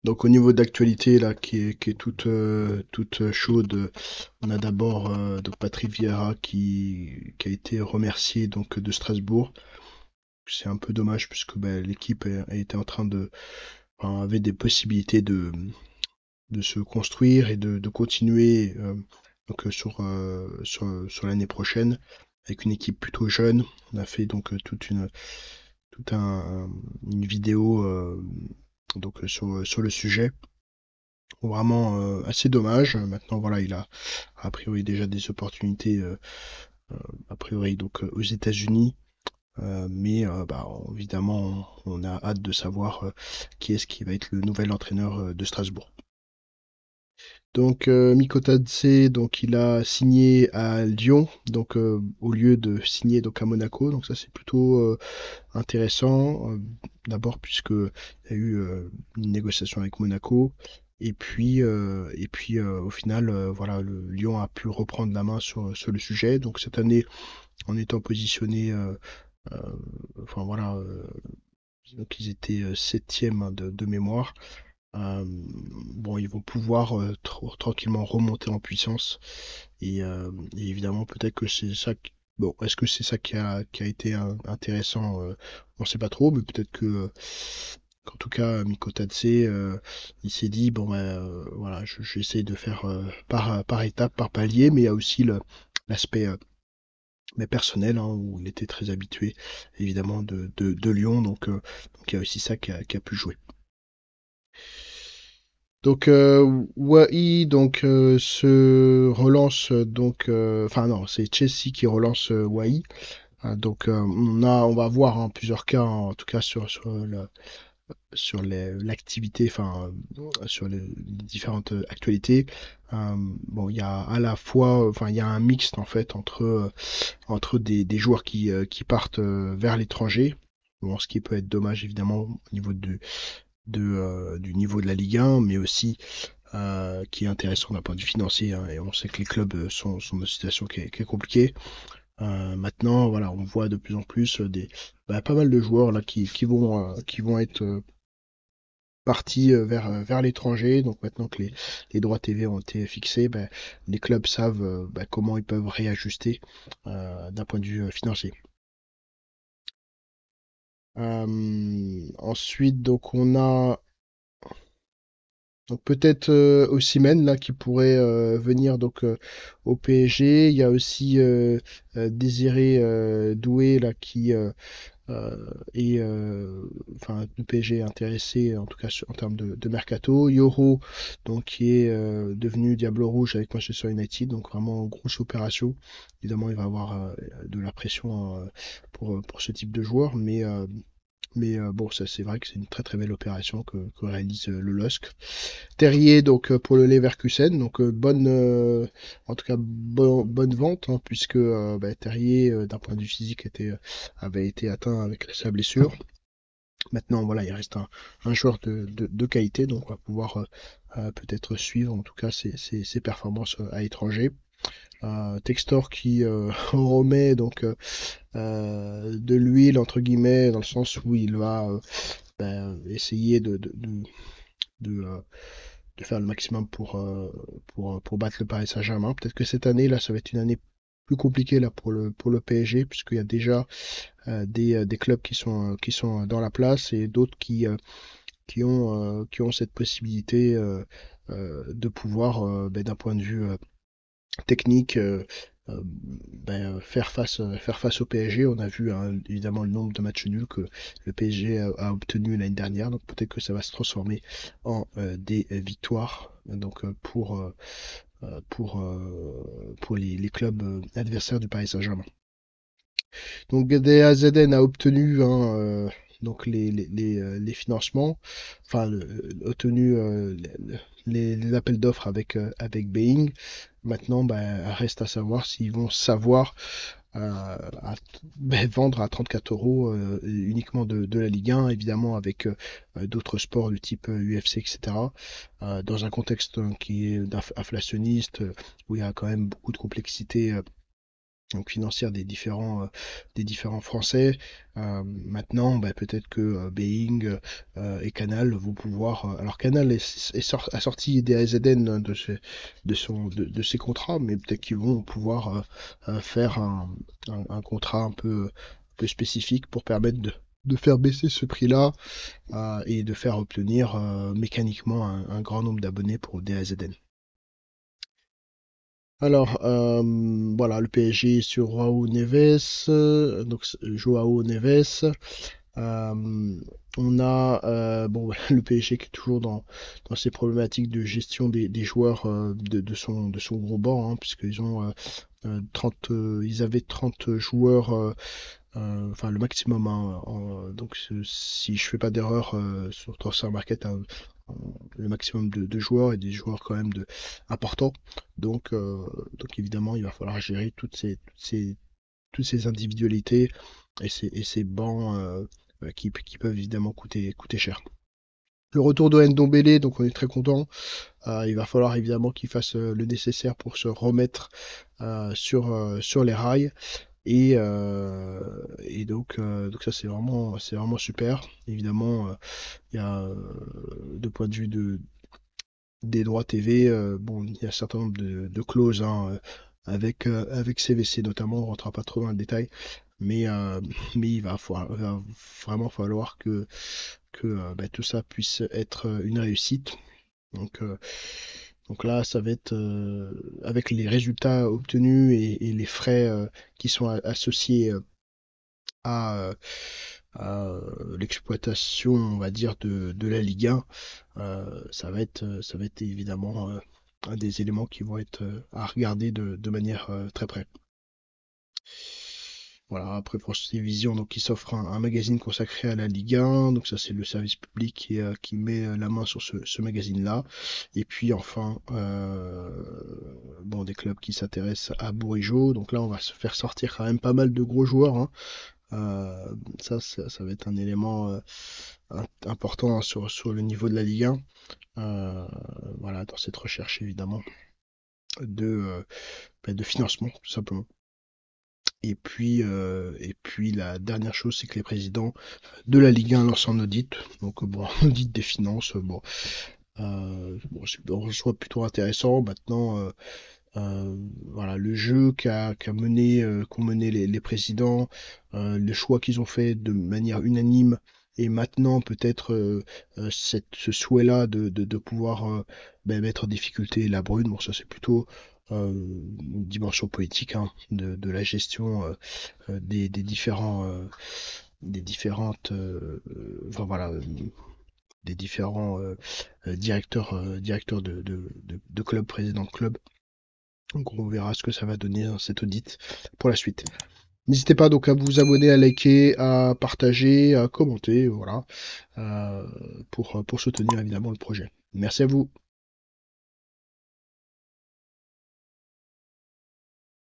Donc au niveau d'actualité là qui est toute chaude, on a d'abord donc Patrick Vieira qui a été remercié donc de Strasbourg. C'est un peu dommage puisque l'équipe était en train enfin, avait des possibilités de se construire et de continuer donc sur l'année prochaine avec une équipe plutôt jeune. On a fait donc toute une vidéo donc sur le sujet. Vraiment assez dommage. Maintenant, voilà, il a priori déjà des opportunités a priori donc aux États-Unis. Mais évidemment, on a hâte de savoir qui est-ce qui va être le nouvel entraîneur de Strasbourg. Donc Mikotadze, donc il a signé à Lyon, donc au lieu de signer donc à Monaco. Donc ça c'est plutôt intéressant. D'abord puisque il y a eu une négociation avec Monaco. Et puis au final, voilà, le Lyon a pu reprendre la main sur le sujet. Donc cette année, en étant positionné, euh, enfin voilà, donc ils étaient septième hein, de mémoire. Bon, ils vont pouvoir tranquillement remonter en puissance et évidemment peut-être que c'est ça. Bon, est-ce que c'est ça qui a été intéressant? On sait pas trop, mais peut-être que qu'en tout cas Miko Tatse, il s'est dit bon voilà, j'essaie de faire par étape, par palier, mais il y a aussi l'aspect mais personnel hein, où il était très habitué évidemment de Lyon, donc il y a aussi ça qui a pu jouer. Donc Wai donc se relance enfin non c'est Chelsea qui relance Wai. Donc on va voir en plusieurs cas en tout cas sur l'activité enfin sur les différentes actualités. Bon il y a à la fois enfin il y a un mixte en fait entre des joueurs qui partent vers l'étranger. Bon, ce qui peut être dommage évidemment au niveau du niveau de la Ligue 1, mais aussi qui est intéressant d'un point de vue financier, hein, et on sait que les clubs sont dans une situation qui est compliquée. Maintenant, voilà, on voit de plus en plus pas mal de joueurs là qui vont être partis vers l'étranger. Donc maintenant que les droits TV ont été fixés, les clubs savent comment ils peuvent réajuster d'un point de vue financier. Ensuite, donc on a donc peut-être Osimhen là qui pourrait venir donc au PSG. Il y a aussi Désiré Doué là qui est enfin le PSG est intéressé en tout cas en termes de mercato. Yoro donc qui est devenu Diable Rouge avec Manchester United, donc vraiment grosse opération. Évidemment il va avoir de la pression pour ce type de joueur, mais bon, ça c'est vrai que c'est une très très belle opération que réalise le LOSC. Terrier donc pour le Leverkusen, donc en tout cas bonne vente hein, puisque Terrier d'un point de vue physique avait été atteint avec sa blessure. Maintenant voilà, il reste un joueur de qualité, donc on va pouvoir peut-être suivre en tout cas ses performances à l'étranger. Textor qui remet donc de l'huile entre guillemets dans le sens où il va essayer de, de faire le maximum pour battre le Paris Saint-Germain. Peut-être que cette année, là, ça va être une année plus compliquée là, pour le PSG, puisqu'il y a déjà des clubs qui sont dans la place et d'autres qui ont cette possibilité de pouvoir, d'un point de vue technique, faire face au PSG. On a vu hein, évidemment le nombre de matchs nuls que le PSG a obtenu l'année dernière, donc peut-être que ça va se transformer en des victoires donc pour les clubs adversaires du Paris Saint-Germain. Donc DAZN a obtenu hein, donc les financements, enfin obtenu les appels d'offres avec Being. Maintenant, reste à savoir s'ils vont savoir vendre à 34 euros uniquement de la Ligue 1, évidemment avec d'autres sports du type UFC, etc. Dans un contexte qui est inflationniste, où il y a quand même beaucoup de complexité donc financière des différents Français. Maintenant, bah, peut-être que Being et Canal vont pouvoir. Alors Canal a sorti des AZN de ses contrats, mais peut-être qu'ils vont pouvoir faire un contrat un peu spécifique pour permettre de faire baisser ce prix-là et de faire obtenir mécaniquement un grand nombre d'abonnés pour DAZN. Alors, voilà, le PSG sur Joao Neves, Joao Neves. Euh, on a bon, le PSG qui est toujours dans ces problématiques de gestion des joueurs de son gros banc, hein, puisqu'ils ont 30, ils avaient 30 joueurs, enfin le maximum, hein, donc si je fais pas d'erreur sur Transfer Market, hein, le maximum de joueurs et des joueurs quand même importants. Donc évidemment, il va falloir gérer toutes ces individualités et ces bancs qui peuvent évidemment coûter cher. Le retour de Ndombele, donc on est très content. Il va falloir évidemment qu'il fasse le nécessaire pour se remettre sur les rails. Donc ça c'est vraiment super. Évidemment, il y a de point de vue des droits TV, bon, il y a un certain nombre de clauses hein, avec CVC notamment, on ne rentrera pas trop dans le détail, mais, euh, mais il va vraiment falloir que bah, tout ça puisse être une réussite. Donc, euh, donc là, ça va être avec les résultats obtenus et les frais qui sont associés à, euh, à l'exploitation, on va dire, de la Ligue 1, ça va être évidemment un des éléments qui vont être à regarder de manière très près. Voilà, après France Télévisions, donc qui s'offre un magazine consacré à la Ligue 1, donc ça c'est le service public qui met la main sur ce magazine-là. Et puis enfin, bon, des clubs qui s'intéressent à Bourigeaud, donc là on va se faire sortir quand même pas mal de gros joueurs, hein. Ça va être un élément important hein, sur le niveau de la Ligue 1. Voilà, dans cette recherche évidemment de, de financement, tout simplement. Et puis la dernière chose, c'est que les présidents de la Ligue 1 lancent un audit. Donc bon, un audit des finances, bon, c'est en soi plutôt intéressant. Maintenant, voilà, le jeu qu'ont mené les présidents, les choix qu'ils ont fait de manière unanime, et maintenant peut-être ce souhait-là de pouvoir mettre en difficulté la brune, bon ça c'est plutôt une dimension politique hein, de la gestion des différentes, enfin voilà, des différents directeurs de clubs, présidents de clubs. Donc on verra ce que ça va donner dans cet audit pour la suite. N'hésitez pas donc à vous abonner, à liker, à partager, à commenter, voilà, pour soutenir évidemment le projet. Merci à vous.